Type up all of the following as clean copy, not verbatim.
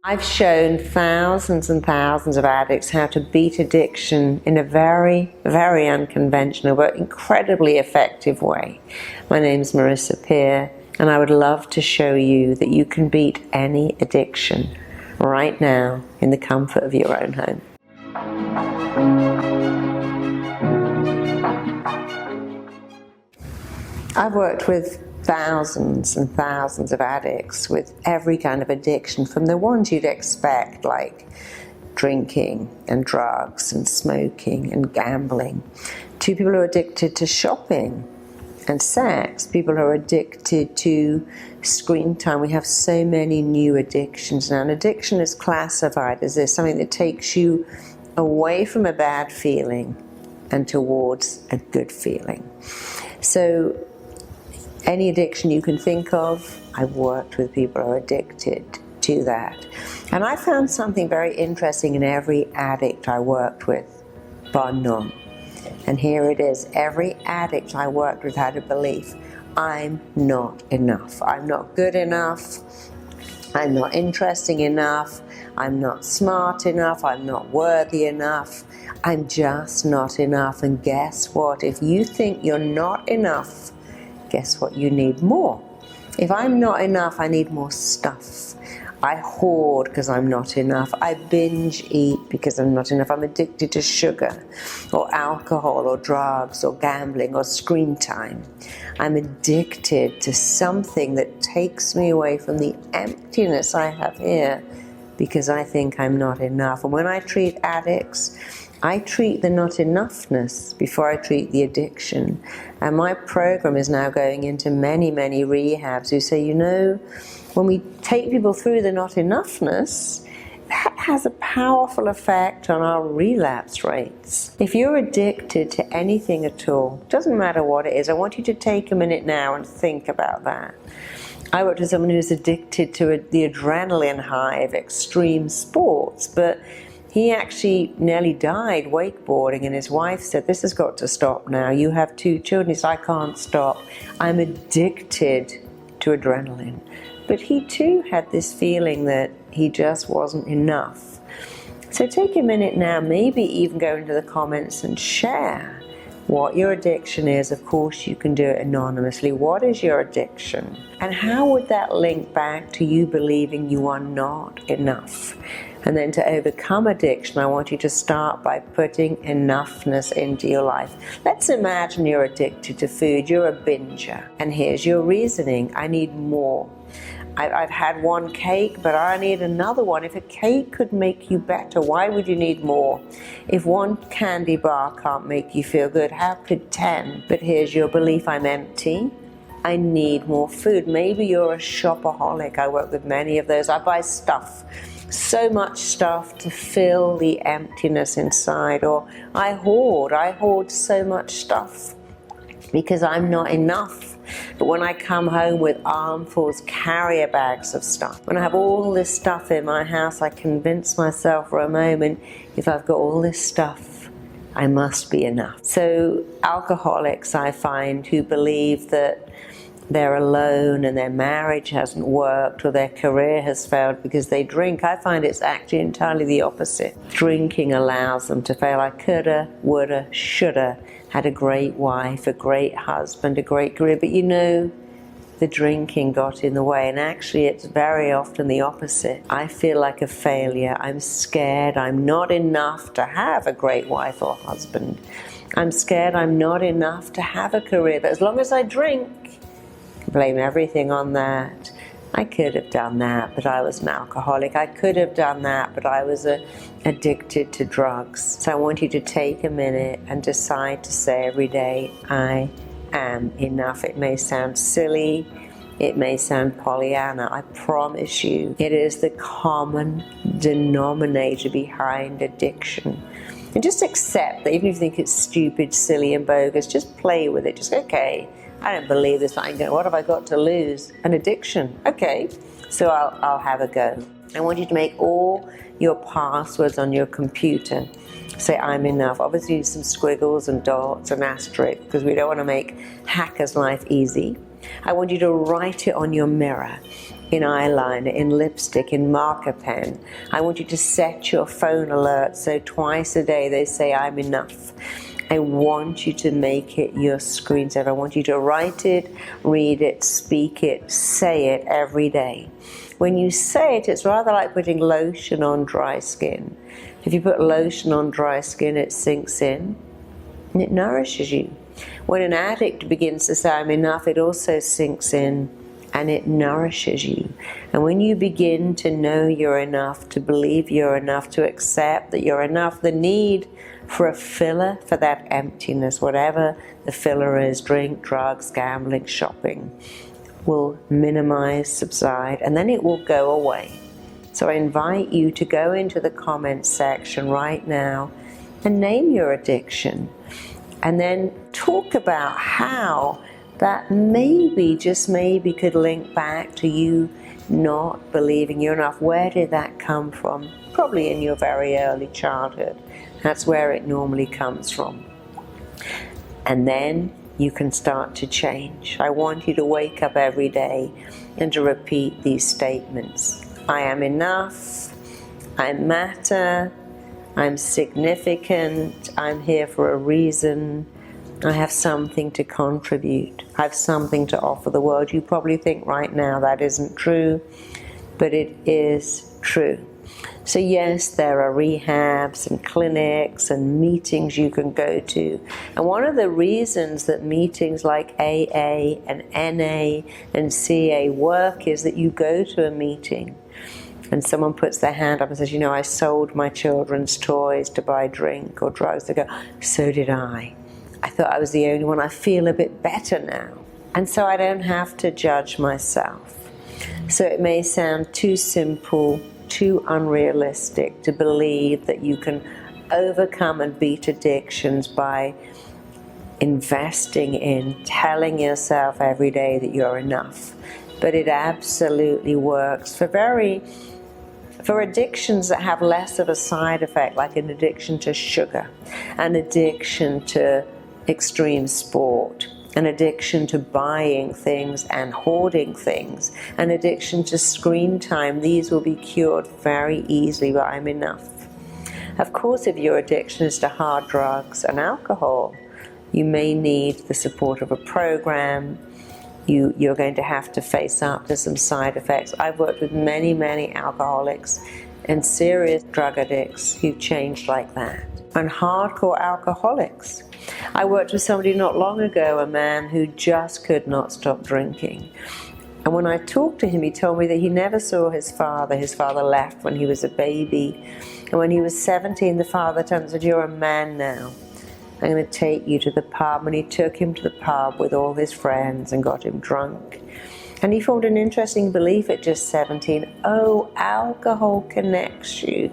I've shown thousands and thousands of addicts how to beat addiction in a very, very unconventional but incredibly effective way. My name is Marisa Peer, and I would love to show you that you can beat any addiction right now in the comfort of your own home. I've worked with thousands and thousands of addicts with every kind of addiction, from the ones you'd expect, like drinking and drugs and smoking and gambling, to people who are addicted to shopping and sex, people who are addicted to screen time. We have so many new addictions now. An addiction is classified as this, something that takes you away from a bad feeling and towards a good feeling. So any addiction you can think of, I've worked with people who are addicted to that. And I found something very interesting in every addict I worked with, bar none. And here it is. Every addict I worked with had a belief: I'm not enough. I'm not good enough. I'm not interesting enough. I'm not smart enough. I'm not worthy enough. I'm just not enough. And guess what? If you think you're not enough, guess what? You need more. If I'm not enough, I need more stuff. I hoard because I'm not enough. I binge eat because I'm not enough. I'm addicted to sugar or alcohol or drugs or gambling or screen time. I'm addicted to something that takes me away from the emptiness I have here because I think I'm not enough. And when I treat addicts, I treat the not enoughness before I treat the addiction. And my program is now going into many, many rehabs who say, you know, when we take people through the not enoughness, that has a powerful effect on our relapse rates. If you're addicted to anything at all, doesn't matter what it is, I want you to take a minute now and think about that. I worked with someone who's addicted to the adrenaline high of extreme sports, but he actually nearly died wakeboarding, and his wife said, this has got to stop now. You have 2 children. He said, I can't stop. I'm addicted to adrenaline. But he too had this feeling that he just wasn't enough. So take a minute now, maybe even go into the comments and share what your addiction is. Of course, you can do it anonymously. What is your addiction? And how would that link back to you believing you are not enough? And then to overcome addiction, I want you to start by putting enoughness into your life. Let's imagine you're addicted to food. You're a binger. And here's your reasoning. I need more. I've had one cake, but I need another one. If a cake could make you better, why would you need more? If one candy bar can't make you feel good, how could 10? But here's your belief: I'm empty. I need more food. Maybe you're a shopaholic. I work with many of those. I buy stuff, so much stuff to fill the emptiness inside. Or I hoard so much stuff because I'm not enough. But when I come home with armfuls, carrier bags of stuff, when I have all this stuff in my house, I convince myself for a moment, if I've got all this stuff, I must be enough. So alcoholics, I find, who believe that they're alone and their marriage hasn't worked or their career has failed because they drink, I find it's actually entirely the opposite. Drinking allows them to fail. I coulda, woulda, shoulda had a great wife, a great husband, a great career, but you know, the drinking got in the way. And actually it's very often the opposite. I feel like a failure. I'm scared I'm not enough to have a great wife or husband. I'm scared I'm not enough to have a career, but as long as I drink, blame everything on that. I could have done that, but I was an alcoholic. I could have done that, but I was addicted to drugs. So I want you to take a minute and decide to say every day, I am enough. It may sound silly. It may sound Pollyanna. I promise you, it is the common denominator behind addiction. And just accept that even if you think it's stupid, silly, and bogus, just play with it. Just, okay, I don't believe this, but what have I got to lose? An addiction. Okay, so I'll have a go. I want you to make all your passwords on your computer say I'm enough. Obviously some squiggles and dots and asterisks because we don't want to make hacker's life easy. I want you to write it on your mirror. in eyeliner, in lipstick, in marker pen. I want you to set your phone alert so twice a day they say, I'm enough. I want you to make it your screensaver. I want you to write it, read it, speak it, say it every day. When you say it, it's rather like putting lotion on dry skin. If you put lotion on dry skin, it sinks in and it nourishes you. When an addict begins to say, I'm enough, it also sinks in and it nourishes you. And when you begin to know you're enough, to believe you're enough, to accept that you're enough, the need for a filler for that emptiness, whatever the filler is, drink, drugs, gambling, shopping, will minimize, subside, and then it will go away. So I invite you to go into the comments section right now and name your addiction, and then talk about how that maybe, just maybe, could link back to you not believing you're enough. Where did that come from? Probably in your very early childhood. That's where it normally comes from. And then you can start to change. I want you to wake up every day and to repeat these statements. I am enough, I matter, I'm significant, I'm here for a reason, I have something to contribute, I have something to offer the world. You probably think right now that isn't true, but it is true. So yes, there are rehabs and clinics and meetings you can go to. And one of the reasons that meetings like AA and NA and CA work is that you go to a meeting and someone puts their hand up and says, you know, I sold my children's toys to buy drink or drugs. They go, so did I. I thought I was the only one. I feel a bit better now. And so I don't have to judge myself. So it may sound too simple, too unrealistic to believe that you can overcome and beat addictions by investing in telling yourself every day that you're enough. But it absolutely works for addictions that have less of a side effect, like an addiction to sugar, an addiction to extreme sport, an addiction to buying things and hoarding things, an addiction to screen time. These will be cured very easily by I'm enough. Of course, if your addiction is to hard drugs and alcohol, you may need the support of a program. You're going to have to face up to some side effects. I've worked with many, many alcoholics and serious drug addicts who changed like that, and hardcore alcoholics. I worked with somebody not long ago, a man who just could not stop drinking. And when I talked to him, he told me that he never saw his father. His father left when he was a baby. And when he was 17, the father turned and said, you're a man now. I'm going to take you to the pub. And he took him to the pub with all his friends and got him drunk. And he formed an interesting belief at just 17. Oh, alcohol connects you.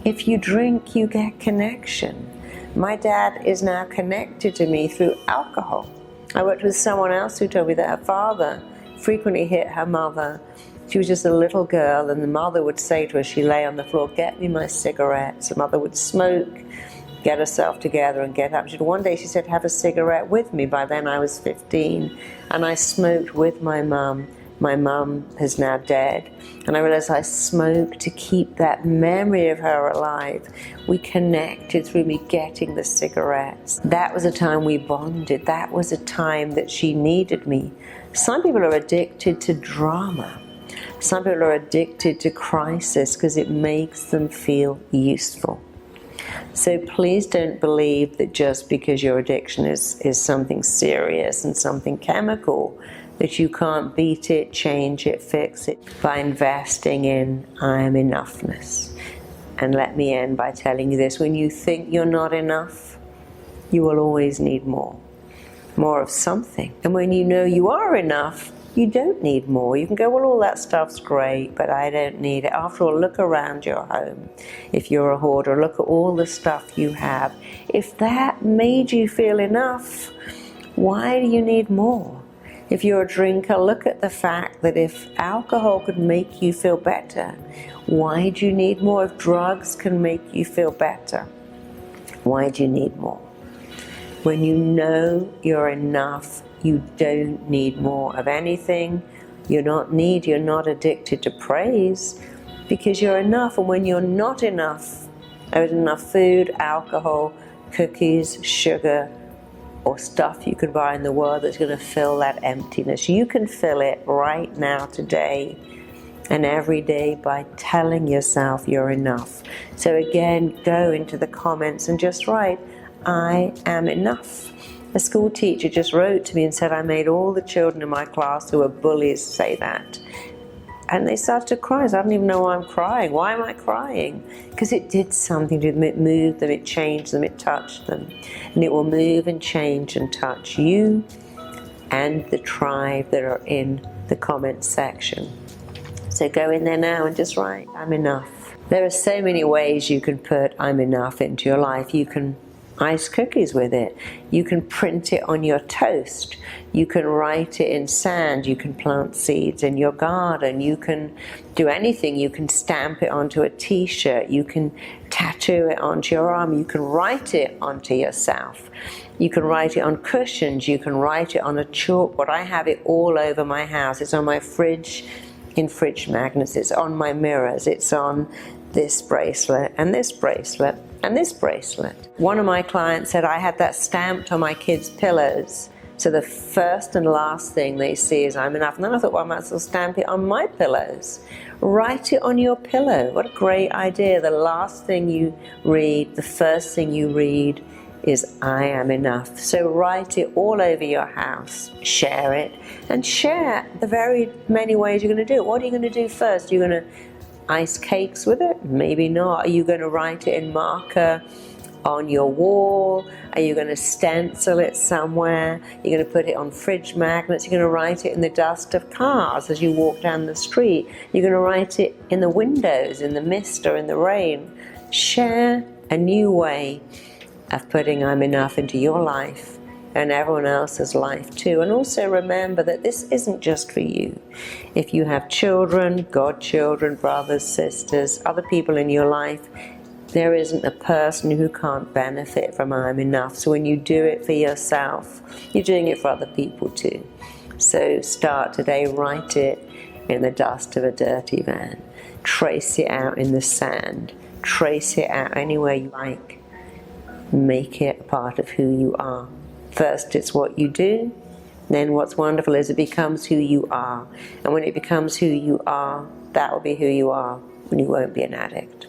If you drink, you get connection. My dad is now connected to me through alcohol. I worked with someone else who told me that her father frequently hit her mother. She was just a little girl, and the mother would say to her, she lay on the floor, get me my cigarettes. The mother would smoke, get herself together and get up. One day she said, have a cigarette with me. By then I was 15, and I smoked with my mum. My mum is now dead, and I realized I smoked to keep that memory of her alive. We connected through me getting the cigarettes. That was a time we bonded. That was a time that she needed me. Some people are addicted to drama. Some people are addicted to crisis because it makes them feel useful. So please don't believe that just because your addiction is something serious and something chemical, that you can't beat it, change it, fix it by investing in I am enoughness. And let me end by telling you this. When you think you're not enough, you will always need more of something. And when you know you are enough, you don't need more. You can go, well, all that stuff's great, but I don't need it. After all, look around your home. If you're a hoarder, look at all the stuff you have. If that made you feel enough, why do you need more? If you're a drinker, look at the fact that if alcohol could make you feel better, why do you need more? If drugs can make you feel better, why do you need more? When you know you're enough, you don't need more of anything You're not need, you're not addicted to praise, because you're enough. And when you're not enough, there's enough food, alcohol, cookies, sugar, or stuff you could buy in the world that's going to fill that emptiness. You can fill it right now, today, and every day by telling yourself you're enough. So again, go into the comments and just write, I am enough. A school teacher just wrote to me and said, I made all the children in my class who were bullies say that. And they started to cry. So I don't even know why I'm crying. Why am I crying? Because it did something to them. It moved them, it changed them, it touched them. And it will move and change and touch you and the tribe that are in the comments section. So go in there now and just write, I'm enough. There are so many ways you can put I'm enough into your life. You can ice cookies with it. You can print it on your toast. You can write it in sand. You can plant seeds in your garden. You can do anything. You can stamp it onto a t-shirt. You can tattoo it onto your arm. You can write it onto yourself. You can write it on cushions. You can write it on a chalkboard. I have it all over my house. It's on my fridge, in fridge magnets. It's on my mirrors. It's on this bracelet and this bracelet and this bracelet. One of my clients said I had that stamped on my kids' pillows. So the first and last thing they see is I'm enough. And then I thought, well, I might as well stamp it on my pillows. Write it on your pillow. What a great idea. The last thing you read, the first thing you read is I am enough. So write it all over your house. Share it. And share the very many ways you're going to do it. What are you going to do first? You're going to ice cakes with it? Maybe not. Are you going to write it in marker on your wall? Are you going to stencil it somewhere? You're going to put it on fridge magnets? You're going to write it in the dust of cars as you walk down the street? You're going to write it in the windows, in the mist or in the rain? Share a new way of putting I'm enough into your life and everyone else's life too. And also remember that this isn't just for you. If you have children, godchildren, brothers, sisters, other people in your life, there isn't a person who can't benefit from I'm enough. So when you do it for yourself, you're doing it for other people too. So start today, write it in the dust of a dirty van. Trace it out in the sand. Trace it out anywhere you like. Make it a part of who you are. First, it's what you do. Then what's wonderful is it becomes who you are. And when it becomes who you are, that will be who you are, and you won't be an addict.